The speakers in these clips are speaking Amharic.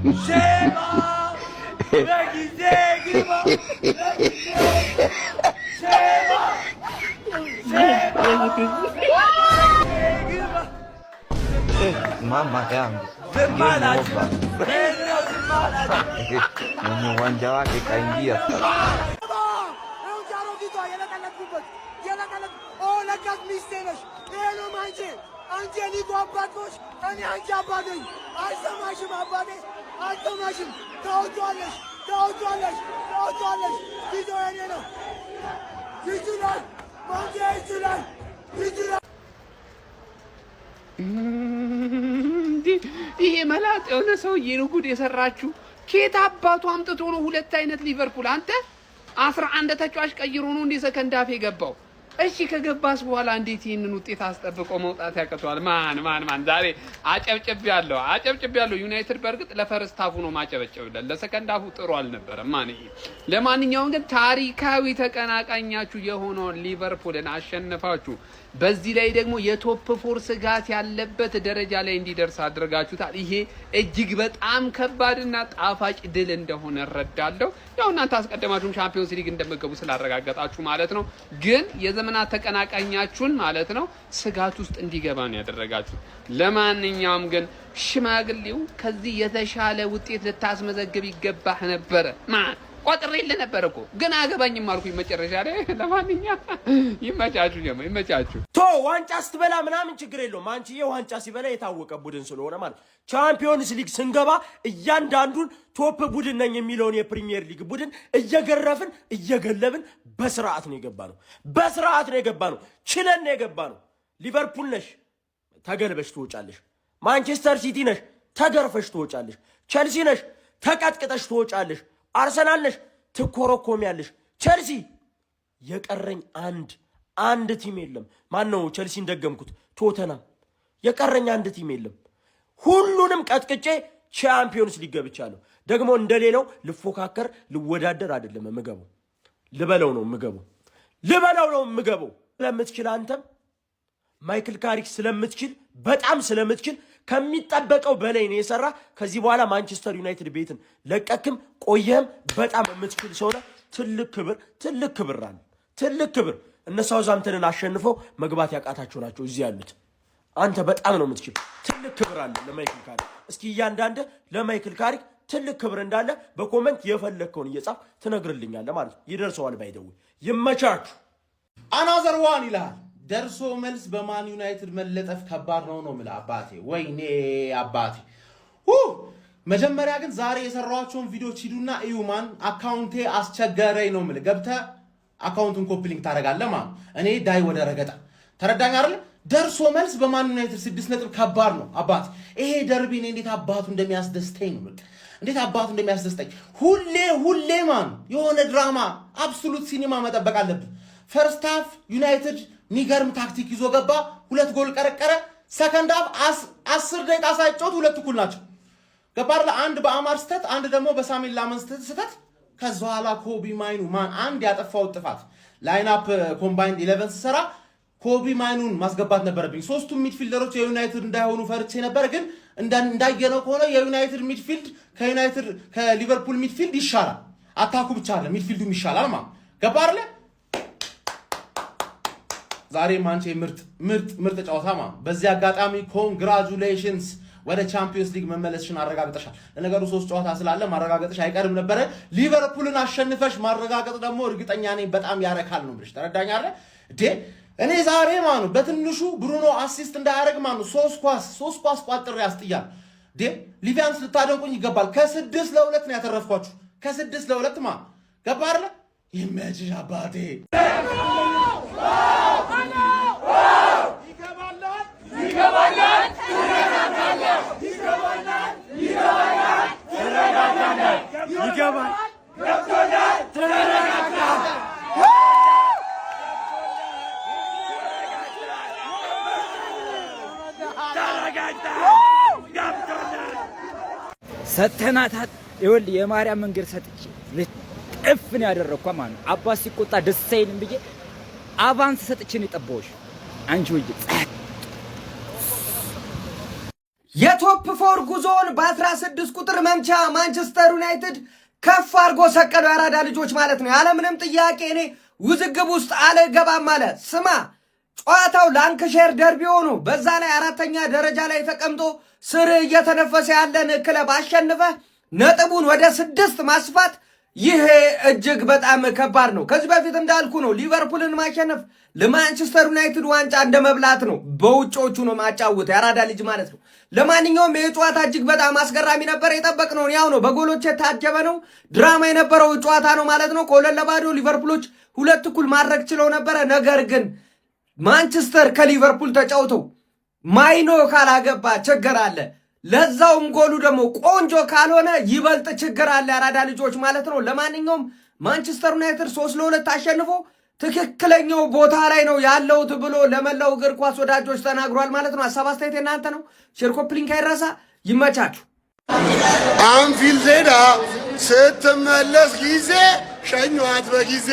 Shema, Reggie Shema, Mama yangu mwenye uwanja wake kaingia ይሄ መላጥ የሆነ ሰውዬ ነው ጉድ የሰራችሁ። ኬት አባቱ አምጥቶ ነው ሁለት አይነት ሊቨርፑል አንተ 11 ተጫዋች ቀይሮ ነው እንደ ሰከንድ አፍ የገባው። እሺ ከገባስ በኋላ እንዴት ይሄንን ውጤት አስጠብቆ መውጣት ያቀቷል? ማን ዛሬ አጨብጭቤያለሁ። ዩናይትድ በርግጥ ለፈርስት ሃፉ ነው ማጨበጨብለት፣ ለሰከንድ ሃፉ ጥሩ አልነበረም። ለማንኛውም ግን ታሪካዊ ተቀናቃኛችሁ የሆነውን ሊቨርፑልን አሸንፋችሁ በዚህ ላይ ደግሞ የቶፕ ፎር ስጋት ያለበት ደረጃ ላይ እንዲደርስ አድርጋችሁታል። ይሄ እጅግ በጣም ከባድና ጣፋጭ ድል እንደሆነ እረዳለሁ። ያው እናንተ አስቀድማችሁም ቻምፒዮንስ ሊግ እንደምትገቡ ስላረጋገጣችሁ ማለት ነው። ግን የዘመናት ተቀናቃኛችሁን ማለት ነው ስጋት ውስጥ እንዲገባ ነው ያደረጋችሁ። ለማንኛውም ግን ሽማግሌው ከዚህ የተሻለ ውጤት ልታስመዘግብ ይገባህ ነበረ። ቆጥሬልህ ነበር እኮ ግን አገባኝም አልኩኝ መጨረሻ ላይ። ለማንኛውም ይመቻችሁ። ዋንጫ ስትበላ ምናምን ችግር የለውም። አንቺዬ ዋንጫ ሲበላ የታወቀ ቡድን ስለሆነ ማለት ቻምፒዮንስ ሊግ ስንገባ እያንዳንዱን ቶፕ ቡድን ነኝ የሚለውን የፕሪሚየር ሊግ ቡድን እየገረፍን እየገለብን በስርዓት ነው የገባ ነው። ችለን ነው የገባ ነው። ሊቨርፑል ነሽ ተገልበሽ ትወጫለሽ። ማንቸስተር ሲቲ ነሽ ተገርፈሽ ትወጫለሽ። ቸልሲ ነሽ ተቀጥቅጠሽ ትወጫለሽ። አርሰናል ነሽ ትኮረኮሚያለሽ። ቸልሲ የቀረኝ አንድ ቲም የለም። ማን ነው ቸልሲን ደገምኩት? ቶተናም። የቀረኝ አንድ ቲም የለም። ሁሉንም ቀጥቅጬ ቻምፒዮንስ ሊግ ገብቻለሁ። ደግሞ እንደሌላው ልፎካከር ልወዳደር አይደለም የምገባው፣ ልበለው ነው የምገባው። ስለምትችል አንተም ማይክል ካሪክ ስለምትችል በጣም ስለምትችል ከሚጠበቀው በላይ ነው የሰራ። ከዚህ በኋላ ማንቸስተር ዩናይትድ ቤትን ለቀክም ቆየህም በጣም የምትችል ሰው ነህ። ትልቅ ክብር እነ ሳውዛምፕተንን አሸንፈው መግባት ያቃታቸው ናቸው እዚህ ያሉት። አንተ በጣም ነው የምትችል። ትልቅ ክብር አለ ለማይክል ካሪክ። እስኪ እያንዳንድ ለማይክል ካሪክ ትልቅ ክብር እንዳለ በኮሜንት የፈለግከውን እየጻፍ ትነግርልኛለህ ማለት ነው። ይደርሰዋል። ባይደው ይመቻችሁ። አናዘር ዋን ይላል። ደርሶ መልስ በማን ዩናይትድ መለጠፍ ከባድ ነው የምልህ አባቴ። ወይኔ አባቴ። መጀመሪያ ግን ዛሬ የሰራኋቸውን ቪዲዮዎች ሂዱና እዩማን። አካውንቴ አስቸገረኝ ነው የምልህ። ገብተህ አካውንቱን ኮፒ ሊንክ ታደርጋለህ ማለት ነው። እኔ ዳይ ወደ ረገጣ ተረዳኝ አይደል? ደርሶ መልስ በማን ዩናይትድ 6 ነጥብ ከባድ ነው አባቴ። ይሄ ደርቢ እኔ እንዴት አባቱ እንደሚያስደስተኝ ነው። እንዴት አባቱ እንደሚያስደስተኝ ሁሌ ማን የሆነ ድራማ አብሶሉት ሲኒማ መጠበቅ አለብን። ፈርስት ሃፍ ዩናይትድ ሚገርም ታክቲክ ይዞ ገባ፣ 2 ጎል ቀረቀረ። ሰከንድ ሃፍ 10 ደቂቃ ሳይጫወት 2 እኩል ናቸው። ገባር አንድ በአማር ስተት፣ አንድ ደግሞ በሳሚል ላመን ስተት። ከዛ በኋላ ኮቢ ማይኑ አንድ ያጠፋው ጥፋት ላይንአፕ ኮምባይንድ 11 ሲሰራ ኮቢ ማይኑን ማስገባት ነበረብኝ። ሶስቱም ሚድፊልደሮች የዩናይትድ እንዳይሆኑ ፈርቼ ነበር። ግን እንዳየነው ከሆነ የዩናይትድ ሚድፊልድ ከሊቨርፑል ሚድፊልድ ይሻላል። አታኩ ብቻ አለ ሚድፊልዱም ይሻላል ማለት ገባር። ዛሬ ማንቼ ምርጥ ጨዋታ ማለት። በዚህ አጋጣሚ ኮንግራቹሌሽንስ ወደ ቻምፒዮንስ ሊግ መመለስሽን አረጋግጠሻል። ለነገሩ 3 ጨዋታ ስላለ ማረጋገጥሽ አይቀርም ነበረ። ሊቨርፑልን አሸንፈሽ ማረጋገጥ ደግሞ እርግጠኛ ነኝ በጣም ያረካል ነው ብለሽ ተረዳኛለህ እንዴ? እኔ ዛሬ ማኑ በትንሹ ብሩኖ አሲስት እንዳያደርግ ማኑ 3 ኳስ ቋጥሬ ያስጥያል እንዴ። ሊቪያንስ ልታደንቁኝ ይገባል። ከ6 ለ2 ነው ያተረፍኳችሁ። ከ6 ለ2 ማ ገባ አይደል? ይመችሽ አባቴ። ሰተናታት ይኸውልህ የማርያም መንገድ ሰጥቼ ልጥፍን ያደረኳ ማለት ነው። አባስ ሲቆጣ ደስ አይልም ብዬ አቫንስ ሰጥቼ ነው የጠባሁሽ። አንቺ ወይ የቶፕ ፎር ጉዞውን በ19 የ26 ቁጥር መምቻ ማንቸስተር ዩናይትድ ከፍ አድርጎ ሰቀለው። ያራዳ ልጆች ማለት ነው። ያለምንም ጥያቄ እኔ ውዝግብ ውስጥ አልገባም አለ። ስማ ጨዋታው ላንክሻየር ደርቢ ሆኖ በዛ ላይ 4ኛ ደረጃ ላይ ተቀምጦ ስር እየተነፈሰ ያለን ክለብ አሸንፈህ ነጥቡን ወደ 6 ማስፋት ይሄ እጅግ በጣም ከባድ ነው። ከዚህ በፊት እንዳልኩ ነው ሊቨርፑልን ማሸነፍ ለማንቸስተር ዩናይትድ ዋንጫ እንደመብላት ነው። በውጮቹ ነው ማጫወት ያራዳ ልጅ ማለት ነው። ለማንኛውም ይህ ጨዋታ እጅግ በጣም አስገራሚ ነበር። የጠበቅነው ያው ነው። በጎሎች የታጀበ ነው። ድራማ የነበረው ጨዋታ ነው ማለት ነው። ከ2-0 ሊቨርፑሎች 2 እኩል ማድረግ ችለው ነበረ። ነገር ግን ማንቸስተር ከሊቨርፑል ተጫውተው ማይኖ ካላገባ ችግር አለ። ለዛውም ጎሉ ደግሞ ቆንጆ ካልሆነ ይበልጥ ችግር አለ። ያራዳ ልጆች ማለት ነው። ለማንኛውም ማንቸስተር ዩናይትድ 3-2 አሸንፎ ትክክለኛው ቦታ ላይ ነው ያለውት ብሎ ለመላው እግር ኳስ ወዳጆች ተናግሯል ማለት ነው። ሀሳብ አስተያየት እናንተ ነው። ሼር ኮፒ ሊንክ አይረሳ። ይመቻችሁ። አንፊልድ ሄዳ ስትመለስ ጊዜ ሸኟት በጊዜ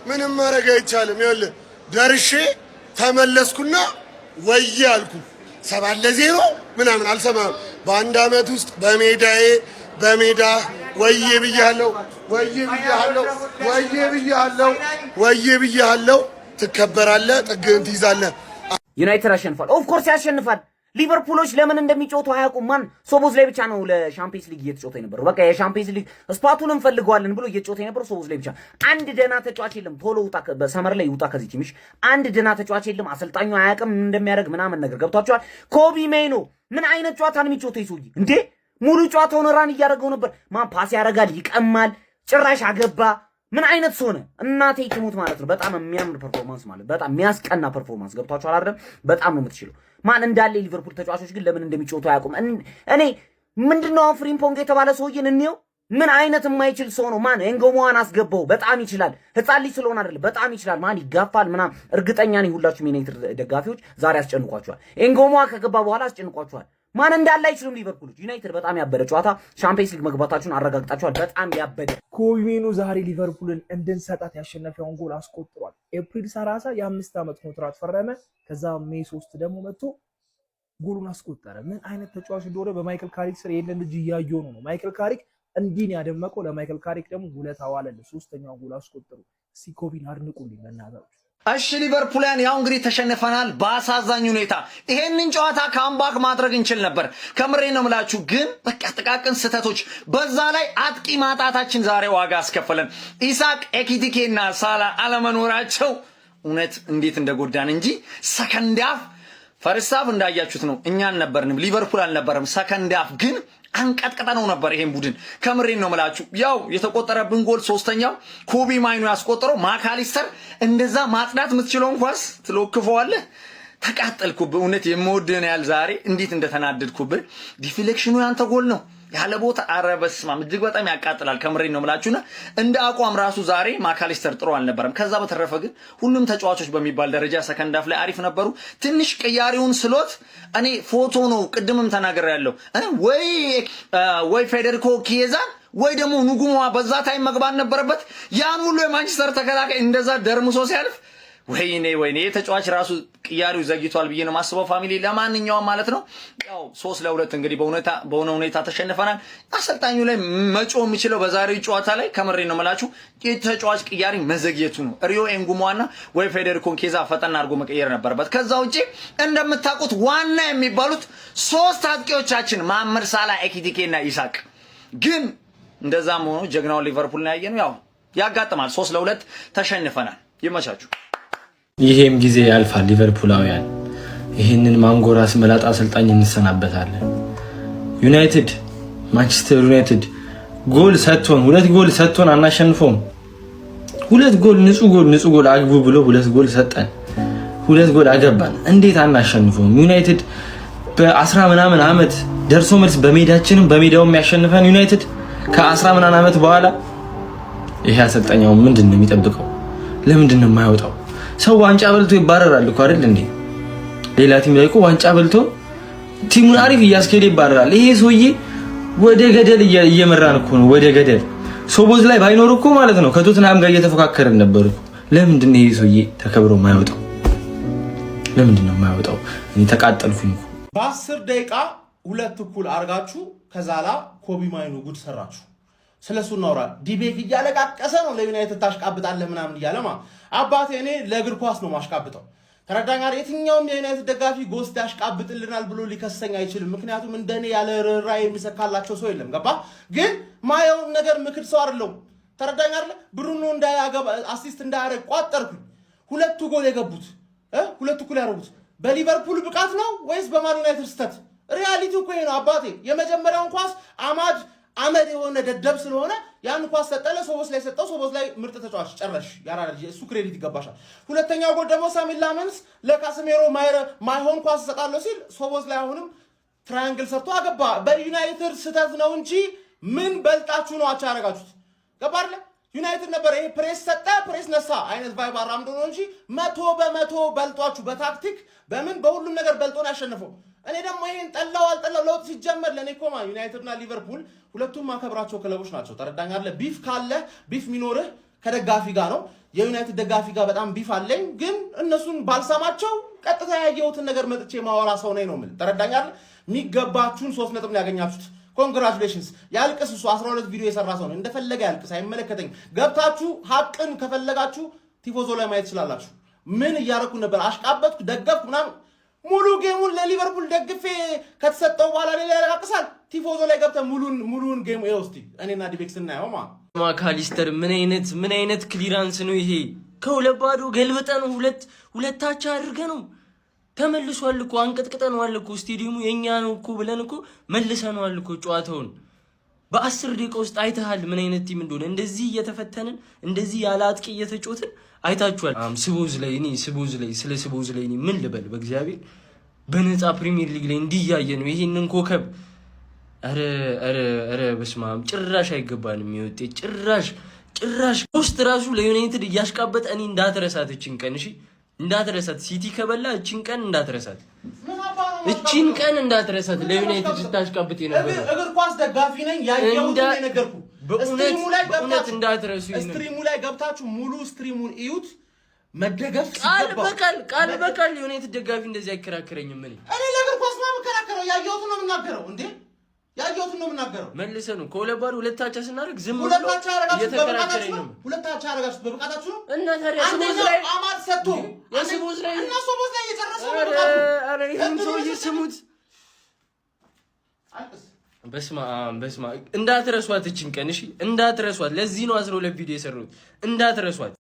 ምንም ማድረግ አይቻልም። ይኸውልህ ደርሼ ተመለስኩና ወዬ አልኩ 7-0 ምናምን አልሰማም። በአንድ ዓመት ውስጥ በሜዳ ወዬ ብያለሁ፣ ወዬ ብያለሁ። ትከበራለህ፣ ጥግህን ትይዛለህ። ዩናይትድ አሸንፏል። ኦፍ ኮርስ ያሸንፋል። ሊቨርፑሎች ለምን እንደሚጫወቱ አያውቁም። ማን ሶቦዝ ላይ ብቻ ነው ለሻምፒየንስ ሊግ እየተጫወተ የነበረው። በቃ የሻምፒየንስ ሊግ ስፓቱን እንፈልገዋለን ብሎ እየተጫወተ የነበረው ሶቦዝ ላይ ብቻ። አንድ ደህና ተጫዋች የለም። ቶሎ ውጣ፣ በሰመር ላይ ውጣ ከዚህ ቲምሽ። አንድ ደህና ተጫዋች የለም። አሰልጣኙ አያውቅም እንደሚያደርግ ምናምን ነገር ገብቷቸዋል። ኮቢ ሜይኖ ምን አይነት ጨዋታ ነው የሚጫወተው ይሱይ እንዴ? ሙሉ ጨዋታውን ራን እያደረገው ነበር። ማን ፓስ ያደርጋል፣ ይቀማል፣ ጭራሽ አገባ። ምን አይነት ሰው ነው? እናቴ ትሙት ማለት ነው። በጣም የሚያምር ፐርፎርማንስ ማለት በጣም የሚያስቀና ፐርፎርማንስ ገብቷቸዋል አይደል? በጣም ነው የምትችለው። ማን እንዳለ ሊቨርፑል ተጫዋቾች ግን ለምን እንደሚጫወቱ አያውቁም። እኔ ምንድነው ፍሪምፖንግ የተባለ ሰውዬን እንየው። ምን አይነት የማይችል ሰው ነው? ማን ኤንጎሞዋን አስገባው። በጣም ይችላል። ህፃን ልጅ ስለሆነ አይደለም፣ በጣም ይችላል። ማን ይጋፋል ምናምን። እርግጠኛ ነኝ ሁላችሁም የዩናይትድ ደጋፊዎች ዛሬ አስጨንቋቸዋል። ኤንጎሞዋ ከገባ በኋላ አስጨንቋቸዋል። ማን እንዳለ አይችልም ሊቨርፑሎች። ዩናይትድ በጣም ያበደ ጨዋታ፣ ሻምፒየንስ ሊግ መግባታችሁን አረጋግጣችኋል። በጣም ያበደ ኮቢ ሜይኖ ዛሬ ሊቨርፑልን እንድንሰጣት ያሸነፈውን ጎል አስቆጥሯል። ኤፕሪል 30 የ5 ዓመት ኮንትራት ፈረመ። ከዛ ሜይ 3 ደግሞ መጥቶ ጎሉን አስቆጠረ። ምን አይነት ተጫዋች እንደሆነ በማይክል ካሪክ ስር የለን ልጅ እያየው ነው። ማይክል ካሪክ እንዲህ ያደመቀው ለማይክል ካሪክ ደግሞ ውለታ ዋለለት። 3ኛው ጎል አስቆጥሩ። እስኪ ኮቢን አድንቁልኝ በእናታችሁ። እሺ ሊቨርፑልያን ያው እንግዲህ ተሸንፈናል በአሳዛኝ ሁኔታ። ይሄንን ጨዋታ ካምባክ ማድረግ እንችል ነበር። ከምሬ ነው የምላችሁ። ግን በቃ ጥቃቅን ስህተቶች፣ በዛ ላይ አጥቂ ማጣታችን ዛሬ ዋጋ አስከፈለን። ኢሳቅ ኤኪቲኬና ሳላ አለመኖራቸው እውነት እንዴት እንደጎዳን እንጂ ሰከንድ ሃፍ ፈርስት ሃፍ እንዳያችሁት ነው። እኛ አልነበርንም፣ ሊቨርፑል አልነበረም። ሰከንድ ሃፍ ግን አንቀጥቀጣ ነው ነበር ይሄን ቡድን። ከምሬን ነው የምላችሁ። ያው የተቆጠረብን ጎል 3ኛው ኮቢ ማይኖ ያስቆጠረው። ማካሊስተር እንደዛ ማጽዳት የምትችለውን ኳስ ትሎክፈዋለህ። ተቃጠልኩብህ። እውነት የምወድህን ያህል ዛሬ እንዴት እንደተናደድኩብህ። ዲፍሌክሽኑ ያንተ ጎል ነው ያለ ቦታ። ኧረ በስመ አብ እጅግ በጣም ያቃጥላል። ከምሬን ነው የምላችሁና እንደ አቋም ራሱ ዛሬ ማካሊስተር ጥሩ አልነበረም። ከዛ በተረፈ ግን ሁሉም ተጫዋቾች በሚባል ደረጃ ሰከንድ ሃፍ ላይ አሪፍ ነበሩ። ትንሽ ቅያሪውን ስሎት እኔ ፎቶ ነው ቅድምም ተናግሬያለሁ። ወይ ፌዴሪኮ ኪየዛን ወይ ደግሞ ኑጉማ በዛ ታይም መግባት ነበረበት። ያን ሁሉ የማንቸስተር ተከላካይ እንደዛ ደርምሶ ሲያልፍ ወይኔ ተጫዋች ራሱ ቅያሪው ዘግይቷል ብዬ ነው ማስበው። ፋሚሊ ለማንኛውም ማለት ነው ያው 3-2 እንግዲህ በሆነ ሁኔታ ተሸንፈናል። አሰልጣኙ ላይ መጮ የሚችለው በዛሬው ጨዋታ ላይ ከምሬ ነው የምላችሁ የተጫዋች ቅያሪ መዘግየቱ ነው። ሪዮ ኤንጉሞዋና ወይ ፌዴሪኮ ኬዛ ፈጠን አድርጎ መቀየር ነበረበት። ከዛ ውጪ እንደምታውቁት ዋና የሚባሉት 3 አጥቂዎቻችን መሐመድ ሳላ፣ ኤኪቲኬና ኢሳቅ ግን እንደዛም ሆኖ ጀግናው ሊቨርፑል ነው ያየነው። ያው ያጋጥማል። 3-2 ተሸንፈናል። ይመቻችሁ። ይሄም ጊዜ ያልፋል። ሊቨርፑላውያን ይሄንን ማንጎራስ መላጣ አሰልጣኝ እንሰናበታለን። ዩናይትድ ማንቸስተር ዩናይትድ ጎል ሰጥቶን 2 ጎል ሰጥቶን አናሸንፈውም። 2 ጎል ንጹህ ጎል አግቡ ብሎ 2 ጎል ሰጠን፣ 2 ጎል አገባን። እንዴት አናሸንፈውም? ዩናይትድ በ10 ምናምን ዓመት ደርሶ መልስ በሜዳችንም በሜዳውም ያሸንፈን ዩናይትድ ከ10 ምናምን ዓመት በኋላ ይሄ አሰልጣኛው ምንድነው የሚጠብቀው? ለምንድነው የማይወጣው? ሰው ዋንጫ በልቶ ይባረራል እኮ አይደል እንዴ? ሌላ ቲም ላይ እኮ ዋንጫ በልቶ ቲሙን አሪፍ እያስኬደ ይባረራል። ይሄ ሰውዬ ወደ ገደል እየመራን እኮ ነው፣ ወደ ገደል። ሶቦዝ ላይ ባይኖር እኮ ማለት ነው ከቶትናም ጋር እየተፎካከርን ነበር እኮ። ለምንድን ነው ይሄ ሰውዬ ተከብሮ የማይወጣው? ለምንድን ነው የማይወጣው? እኔ ተቃጠልኩኝ እኮ። በ10 ደቂቃ ሁለት እኩል አርጋችሁ ከዛላ ኮቢ ማይኑ ጉድ ሰራችሁ። ስለሱ እናውራ። ዲቤክ እያለቃቀሰ ነው ለዩናይትድ ታሽቃብጣለህ ምናምን እያለማ አባቴ እኔ ለእግር ኳስ ነው ማሽቃብጠው። ተረዳኝ አይደል? የትኛውም የዩናይትድ ደጋፊ ጎስት ያሽቃብጥልናል ብሎ ሊከሰኝ አይችልም። ምክንያቱም እንደኔ ያለ ርህራሄ የሚሰካላቸው ሰው የለም። ገባ? ግን ማየውን ነገር ምክር ሰው አይደለም። ተረዳኝ አይደል? ብሩኖ እንዳያገባ አሲስት እንዳያረግ ቋጠርኩኝ። ሁለቱ ጎል የገቡት ሁለቱ እኩል ያደረጉት በሊቨርፑል ብቃት ነው ወይስ በማን ዩናይትድ ስተት? ሪያሊቲው እኮ ይሄ ነው አባቴ። የመጀመሪያውን ኳስ አመድ የሆነ ደደብ ስለሆነ ያን ኳስ ሰጠለ፣ ሶቦስ ላይ ሰጠው። ሶቦስ ላይ ምርጥ ተጫዋች ጨረሽ ያራዳ እሱ ክሬዲት ይገባሻል። ሁለተኛው ጎል ደግሞ ሳሚን ላመንስ ለካስሜሮ ማይሆን ኳስ ሰጣለሁ ሲል ሶቦስ ላይ አሁንም ትራያንግል ሰርቶ አገባ። በዩናይትድ ስተት ነው እንጂ ምን በልጣችሁ ነው አቻ ያረጋችሁት? ገባ አይደል? ዩናይትድ ነበር ይሄ ፕሬስ ሰጠ ፕሬስ ነሳ አይነት ቫይብ አራምዶ ነው እንጂ 100% በልጧችሁ በታክቲክ በምን በሁሉም ነገር በልጦን ያሸነፈው። እኔ ደግሞ ይሄን ጠላው አልጠላው ለውጥ ሲጀመር ለኔ ኮማ ዩናይትድና ሊቨርፑል ሁለቱም ማከብራቸው ክለቦች ናቸው። ተረዳኝ አይደል? ቢፍ ካለ ቢፍ ሚኖርህ ከደጋፊ ጋር ነው። የዩናይትድ ደጋፊ ጋር በጣም ቢፍ አለኝ፣ ግን እነሱን ባልሰማቸው ቀጥታ ያየሁትን ነገር መጥቼ ማወራ ሰው ነኝ ነው የምልህ። ተረዳኝ አይደል? የሚገባችሁን 3 ነጥብ ነው ያገኛችሁት። ኮንግራቹሌሽንስ። ያልቅስ እሱ 12 ቪዲዮ የሰራ ሰው ነው። እንደፈለገ ያልቅስ፣ አይመለከተኝ። ገብታችሁ ሀቅን ከፈለጋችሁ ቲፎዞ ላይ ማየት ትችላላችሁ። ምን እያረኩ ነበር? አሽቃበጥኩ፣ ደገፍኩ ምናምን። ሙሉ ጌሙን ለሊቨርፑል ደግፌ ከተሰጠው በኋላ ሌላ ያለቃቅሳል። ቲፎዞ ላይ ገብተ ሙሉን ጌም እስቲ እኔና ዲቤክስ እናየው። ማካሊስተር ምን አይነት ክሊራንስ ነው ይሄ? ከሁለት ባዶ ገልብጠን ሁለታቻ አድርገ ነው ተመልሷል እኮ አንቀጥቅጠነዋል እኮ። ስቴዲየሙ የኛ ነው እኮ ብለን እኮ መልሰነዋል እኮ። ጨዋታውን በ10 ደቂቃ ውስጥ አይተሃል ምን አይነት ቲም እንደሆነ። እንደዚህ እየተፈተንን እንደዚህ ያለ አጥቂ እየተጮትን አይታችኋል። ስቦዝ ላይ ስለ ስቦዝ ላይ ምን ልበል? በእግዚአብሔር በነፃ ፕሪሚየር ሊግ ላይ እንዲያየ ነው ይሄንን ኮከብ። አረ በስመ አብ ጭራሽ አይገባንም ይወጤ ጭራሽ ውስጥ ራሱ ለዩናይትድ እያሽቃበጠ እኔ እንዳትረሳት እቺን ቀን እሺ፣ እንዳትረሳት። ሲቲ ከበላ እቺን ቀን እንዳትረሳት፣ እቺን ቀን እንዳትረሳት። ለዩናይትድ ስታሽቃብጥ የነበረው እግር ኳስ ደጋፊ ነኝ ያየሁት ነው ነገርኩ። በእውነት እንዳትረሱ። ስትሪሙ ላይ ገብታችሁ ሙሉ ስትሪሙን እዩት። መደገፍ ቃል በቃል ዩናይትድ ደጋፊ እንደዚህ አይከራከረኝም። እኔ ለእግር ኳስ ነው የምከራከረው። ያየሁትን ነው የምናገረው እንዴ ያየሁትን ነው የምናገረው። መልሰህ ነው ከሁለት ባዶ ሁለታቻ ስናደርግ ዝም ብሎ እየተከራከረኝ ነው። ሁለታቻ አረጋችሁት በብቃታችሁ ነው። እና ታዲያ ስቦዝ ላይ አማድ ሰጥቶ የስቦዝ ላይ እና ስቦዝ ላይ እየጨረሰ ነው። አረ ይሄን ሰውዬ ስሙት። በስማ እንዳትረሷት እቺን ቀን እሺ፣ እንዳትረሷት። ለዚህ ነው 12 ቪዲዮ የሰሩት። እንዳትረሷት።